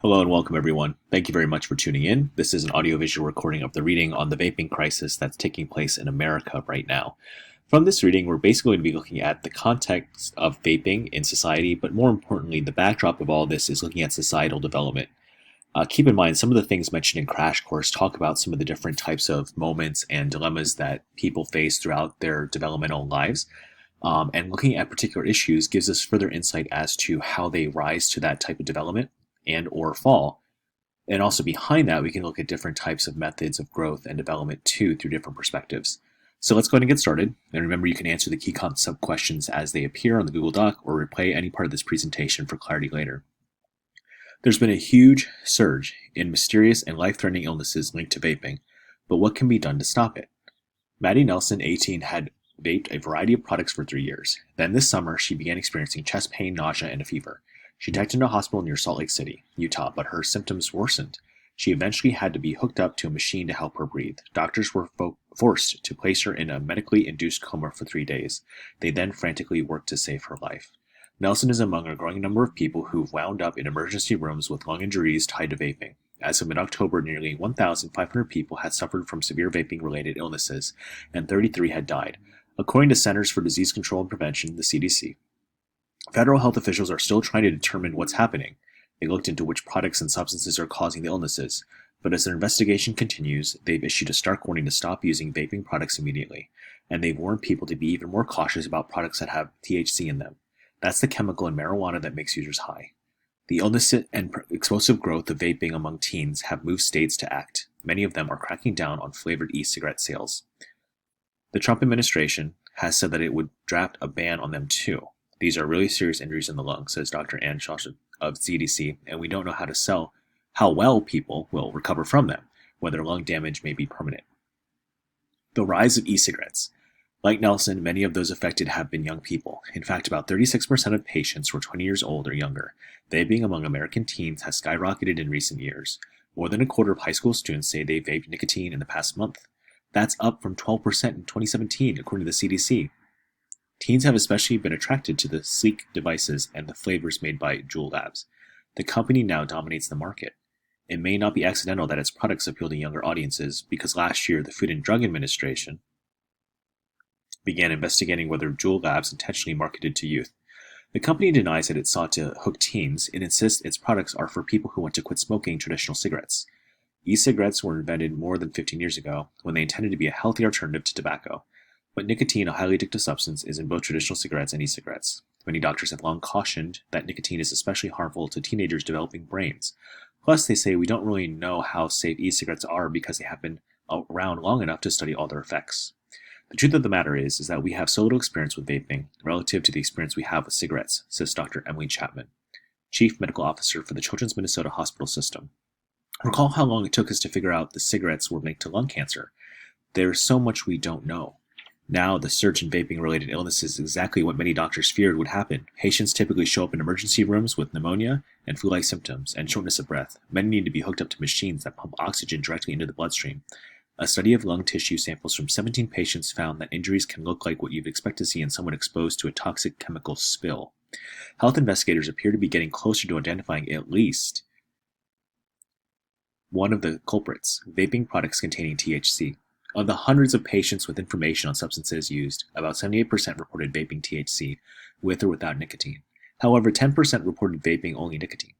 Hello and welcome, everyone. Thank you very much for tuning in. This is an audiovisual recording of the reading on the vaping crisis that's taking place in America right now. From this reading, we're basically going to be looking at the context of vaping in society, but more importantly, the backdrop of all this is looking at societal development. Keep in mind, some of the things mentioned in Crash Course talk about some of the different types of moments and dilemmas that people face throughout their developmental lives. And looking at particular issues gives us further insight as to how they rise to that type of development and or fall. And also behind that, we can look at different types of methods of growth and development too through different perspectives. So let's go ahead and get started. And remember, you can answer the key concept questions as they appear on the Google Doc or replay any part of this presentation for clarity later. There's been a huge surge in mysterious and life-threatening illnesses linked to vaping, but what can be done to stop it? Maddie Nelson, 18, had vaped a variety of products for 3 years. Then this summer, she began experiencing chest pain, nausea, and a fever. She checked into a hospital near Salt Lake City, Utah, but her symptoms worsened. She eventually had to be hooked up to a machine to help her breathe. Doctors were forced to place her in a medically induced coma for 3 days. They then frantically worked to save her life. Nelson is among a growing number of people who've wound up in emergency rooms with lung injuries tied to vaping. As of mid-October, nearly 1,500 people had suffered from severe vaping-related illnesses, and 33 had died, according to Centers for Disease Control and Prevention, the CDC. Federal health officials are still trying to determine what's happening. They looked into which products and substances are causing the illnesses, but as their investigation continues, they've issued a stark warning to stop using vaping products immediately, and they've warned people to be even more cautious about products that have THC in them. That's the chemical in marijuana that makes users high. The illness and explosive growth of vaping among teens have moved states to act. Many of them are cracking down on flavored e-cigarette sales. The Trump administration has said that it would draft a ban on them too. These are really serious injuries in the lung, says Dr. Ann Shostak of CDC, and we don't know how well people will recover from them, whether lung damage may be permanent. The rise of e-cigarettes. Like Nelson, many of those affected have been young people. In fact, about 36% of patients were 20 years old or younger. Vaping among American teens has skyrocketed in recent years. More than a quarter of high school students say they vaped nicotine in the past month. That's up from 12% in 2017, according to the CDC. Teens have especially been attracted to the sleek devices and the flavors made by Juul Labs. The company now dominates the market. It may not be accidental that its products appeal to younger audiences, because last year the Food and Drug Administration began investigating whether Juul Labs intentionally marketed to youth. The company denies that it sought to hook teens. It insists its products are for people who want to quit smoking traditional cigarettes. E-cigarettes were invented more than 15 years ago when they intended to be a healthy alternative to tobacco. But nicotine, a highly addictive substance, is in both traditional cigarettes and e-cigarettes. Many doctors have long cautioned that nicotine is especially harmful to teenagers developing brains. Plus, they say we don't really know how safe e-cigarettes are because they have been around long enough to study all their effects. The truth of the matter is that we have so little experience with vaping relative to the experience we have with cigarettes, says Dr. Emily Chapman, Chief Medical Officer for the Children's Minnesota Hospital System. Recall how long it took us to figure out the cigarettes were linked to lung cancer. There's so much we don't know. Now, the surge in vaping-related illnesses is exactly what many doctors feared would happen. Patients typically show up in emergency rooms with pneumonia and flu-like symptoms and shortness of breath. Many need to be hooked up to machines that pump oxygen directly into the bloodstream. A study of lung tissue samples from 17 patients found that injuries can look like what you'd expect to see in someone exposed to a toxic chemical spill. Health investigators appear to be getting closer to identifying at least one of the culprits: vaping products containing THC. Of the hundreds of patients with information on substances used, about 78% reported vaping THC, with or without nicotine. However, 10% reported vaping only nicotine.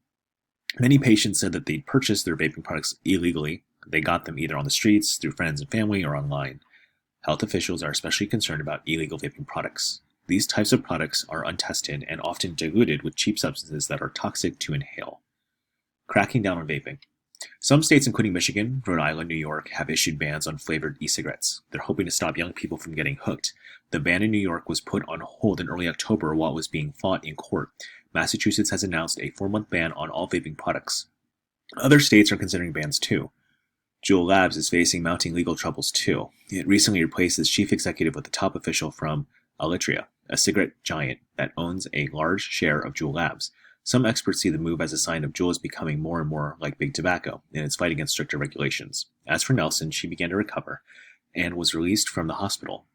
Many patients said that they'd purchased their vaping products illegally. They got them either on the streets, through friends and family, or online. Health officials are especially concerned about illegal vaping products. These types of products are untested and often diluted with cheap substances that are toxic to inhale. Cracking down on vaping. Some states, including Michigan, Rhode Island, New York, have issued bans on flavored e-cigarettes. They're hoping to stop young people from getting hooked. The ban in New York was put on hold in early October while it was being fought in court. Massachusetts has announced a 4-month ban on all vaping products. Other states are considering bans too. Juul Labs is facing mounting legal troubles too. It recently replaced its chief executive with a top official from Altria, a cigarette giant that owns a large share of Juul Labs. Some experts see the move as a sign of Juul becoming more and more like big tobacco in its fight against stricter regulations. As for Nelson, she began to recover and was released from the hospital.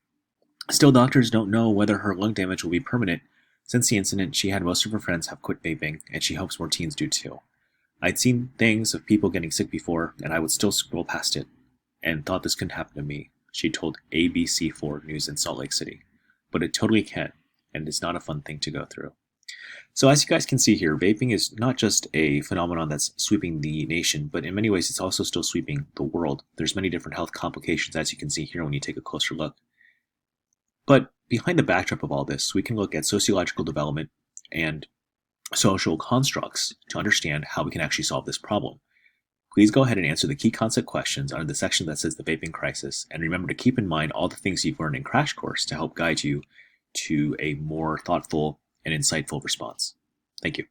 Still, doctors don't know whether her lung damage will be permanent. Since the incident, she had most of her friends have quit vaping, and she hopes more teens do too. I'd seen things of people getting sick before, and I would still scroll past it, and thought this couldn't happen to me, she told ABC4 News in Salt Lake City. But it totally can, and it's not a fun thing to go through. So as you guys can see here, vaping is not just a phenomenon that's sweeping the nation, but in many ways it's also still sweeping the world. There's many different health complications, as you can see here when you take a closer look. But behind the backdrop of all this, we can look at sociological development and social constructs to understand how we can actually solve this problem. Please go ahead and answer the key concept questions under the section that says the vaping crisis, and remember to keep in mind all the things you've learned in Crash Course to help guide you to a more thoughtful and insightful response. Thank you.